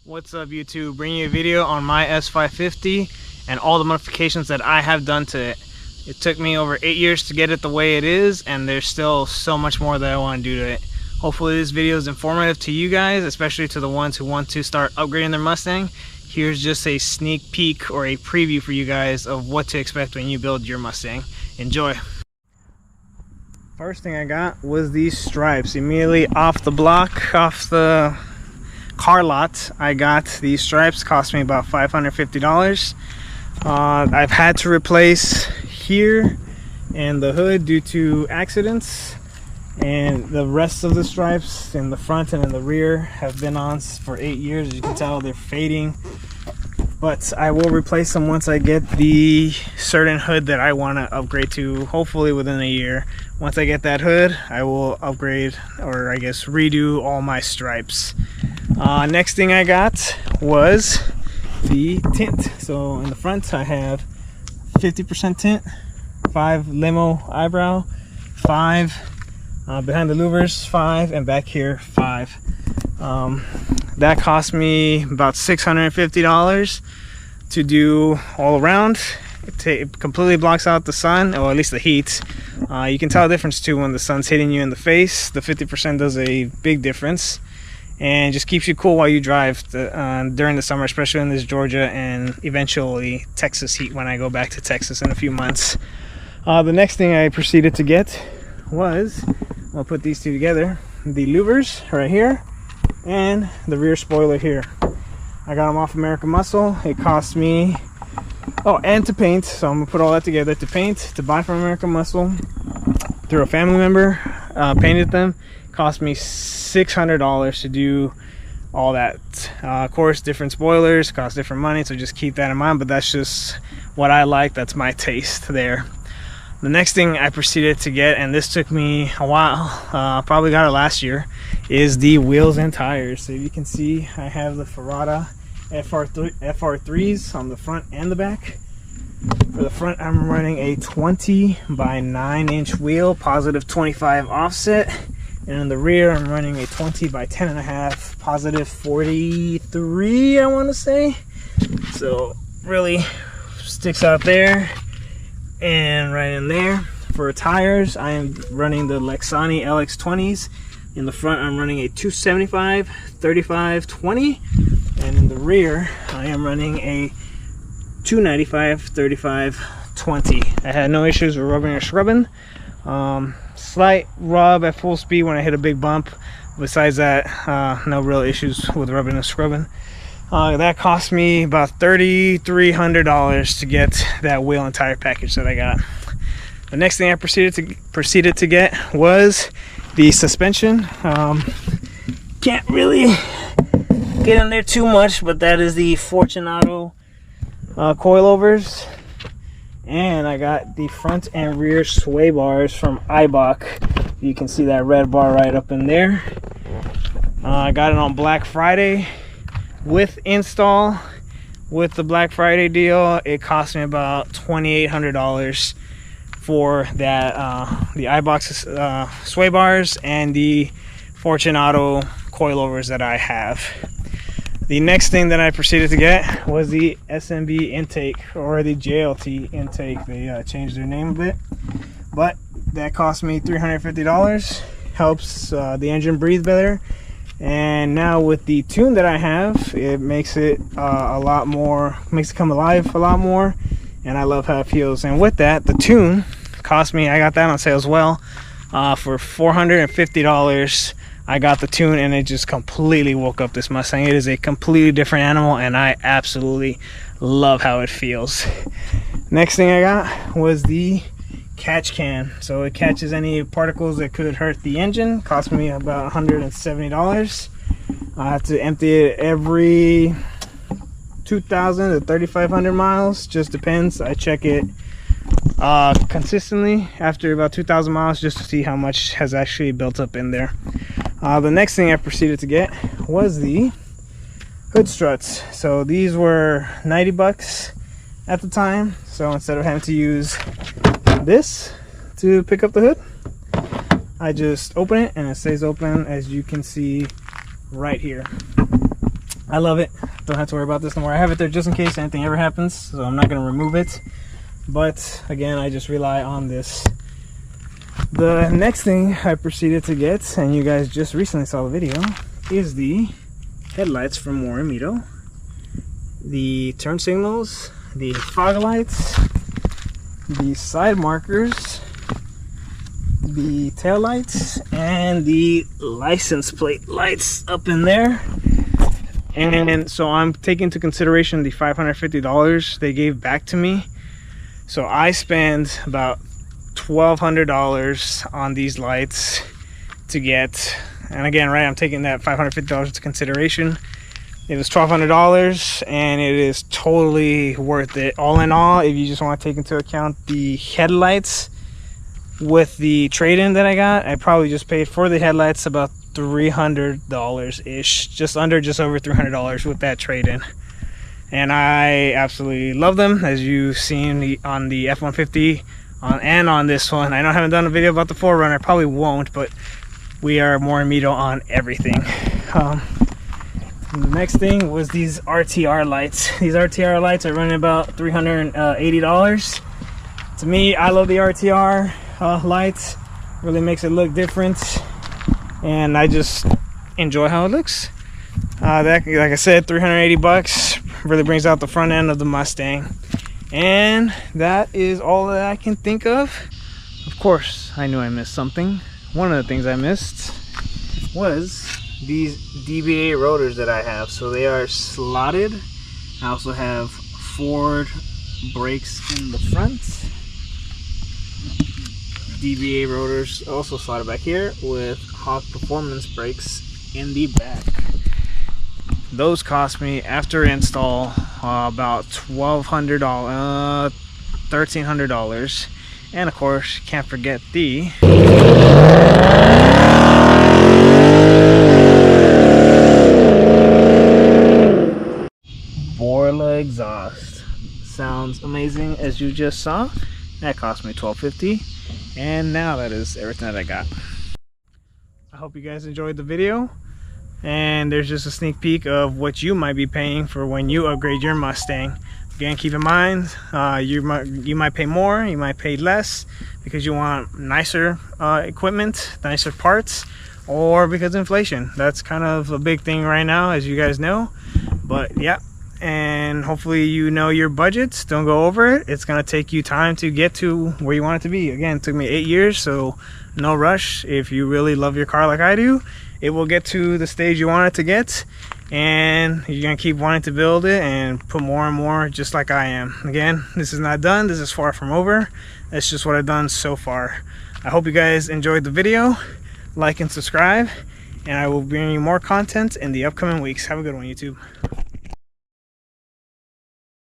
What's up, YouTube? Bringing you a video on my S550 and all the modifications that I have done to it. It took me over 8 years to get it the way it is, and there's still so much more that I want to do to it. Hopefully this video is informative to you guys, especially to the ones who want to start upgrading their Mustang. Here's just a sneak peek or a preview for you guys of what to expect when you build your Mustang. Enjoy! First thing I got was these stripes. Immediately off the block, off the car lot, I got these stripes. Cost me about $550. I've had to replace here and the hood due to accidents, and the rest of the stripes in the front and in the rear have been on for 8 years. As you can tell, they're fading, but I will replace them once I get the certain hood that I want to upgrade to, hopefully within a year. Once I get that hood, I will upgrade, or I guess redo, all my stripes. Next thing I got was the tint. So in the front I have 50% tint, 5 limo eyebrow, 5 behind the louvers, 5, and back here 5. That cost me about $650 to do all around. It completely blocks out the sun, or at least the heat. You can tell a difference too when the sun's hitting you in the face. The 50% does a big difference, and just keeps you cool while you drive during the summer, especially in this Georgia and eventually Texas heat when I go back to Texas in a few months. The next thing I proceeded to get was, I'll put these two together, the louvers right here and the rear spoiler here. I got them off American Muscle. It cost me, oh, and to paint, so I'm gonna put all that together. To paint, to buy from American Muscle through a family member, painted them. Cost me $600 to do all that. Of course, different spoilers cost different money, so just keep that in mind, but that's just what I like. That's my taste there. The next thing I proceeded to get, and this took me a while, probably got it last year, is the wheels and tires. So you can see I have the Ferrata FR3s on the front and the back. For the front, I'm running a 20 by 9 inch wheel, positive 25 offset. And in the rear, I'm running a 20 by 10.5, positive 43, I want to say. So really sticks out there and right in there. For tires, I am running the Lexani LX20s. In the front, I'm running a 275, 35, 20. And in the rear, I am running a 295, 35, 20. I had no issues with rubbing or scrubbing. Slight rub at full speed when I hit a big bump. Besides that, no real issues with rubbing and scrubbing. That cost me about $3,300 to get that wheel and tire package that I got. The next thing I proceeded to get was the suspension. Can't really get in there too much, but that is the Fortunato coilovers. And I got the front and rear sway bars from Eibach. You can see that red bar right up in there. I got it on Black Friday with install. With the Black Friday deal, it cost me about $2,800 for that, the Eibach sway bars and the Fortunato coilovers that I have. The next thing that I proceeded to get was the SMB intake, or the JLT intake. They changed their name a bit, but that cost me $350. Helps the engine breathe better, and now with the tune that I have, it makes it a lot more, makes it come alive a lot more, and I love how it feels. And with that, the tune cost me, I got that on sale as well, for $450. I got the tune, and it just completely woke up this Mustang. It is a completely different animal, and I absolutely love how it feels. Next thing I got was the catch can. So it catches any particles that could hurt the engine. Cost me about $170. I have to empty it every 2,000 to 3,500 miles. Just depends. I check it consistently after about 2,000 miles just to see how much has actually built up in there. The next thing I proceeded to get was the hood struts. So these were 90 bucks at the time. So instead of having to use this to pick up the hood, I just open it and it stays open, as you can see right here. I love it. Don't have to worry about this no more. I have it there just in case anything ever happens, so I'm not going to remove it. But again, I just rely on this. The next thing I proceeded to get, and you guys just recently saw the video, is the headlights from Morimoto, the turn signals, the fog lights, the side markers, the tail lights, and the license plate lights up in there. And so I'm taking into consideration the $550 they gave back to me. So I spent about $1,200 on these lights to get, and again, right, I'm taking that $550 into consideration. It was $1,200 and it is totally worth it. All in all, if you just want to take into account the headlights with the trade-in that I got, I probably just paid for the headlights about $300 ish, just over $300 with that trade-in. And I absolutely love them, as you've seen on the F-150 and on this one. I know I haven't done a video about the 4Runner, probably won't, but we are Morimoto on everything. The next thing was these RTR lights. These RTR lights are running about $380. To me, I love the RTR lights. Really makes it look different, and I just enjoy how it looks. That, like I said, 380 bucks really brings out the front end of the Mustang. And that is all that I can think of. Of course, I knew I missed something. One of the things I missed was these DBA rotors that I have. So they are slotted. I also have Ford brakes in the front. DBA rotors also slotted back here with Hawk Performance brakes in the back. Those cost me, after install, about $1,200, $1,300. And of course, can't forget the Borla exhaust. Sounds amazing, as you just saw. That cost me $1,250. And now that is everything that I got. I hope you guys enjoyed the video. And there's just a sneak peek of what you might be paying for when you upgrade your Mustang. Again, keep in mind, you might pay more, you might pay less because you want nicer equipment, nicer parts, or because of inflation. That's kind of a big thing right now, as you guys know. But yeah, and hopefully you know your budgets, don't go over it. It's gonna take you time to get to where you want it to be. Again, it took me 8 years, so no rush. If you really love your car like I do, it will get to the stage you want it to get, and you're gonna keep wanting to build it and put more and more, just like I am. Again, this is not done, this is far from over. That's just what I've done so far. I hope you guys enjoyed the video. Like and subscribe, and I will bring you more content in the upcoming weeks. Have a good one, YouTube.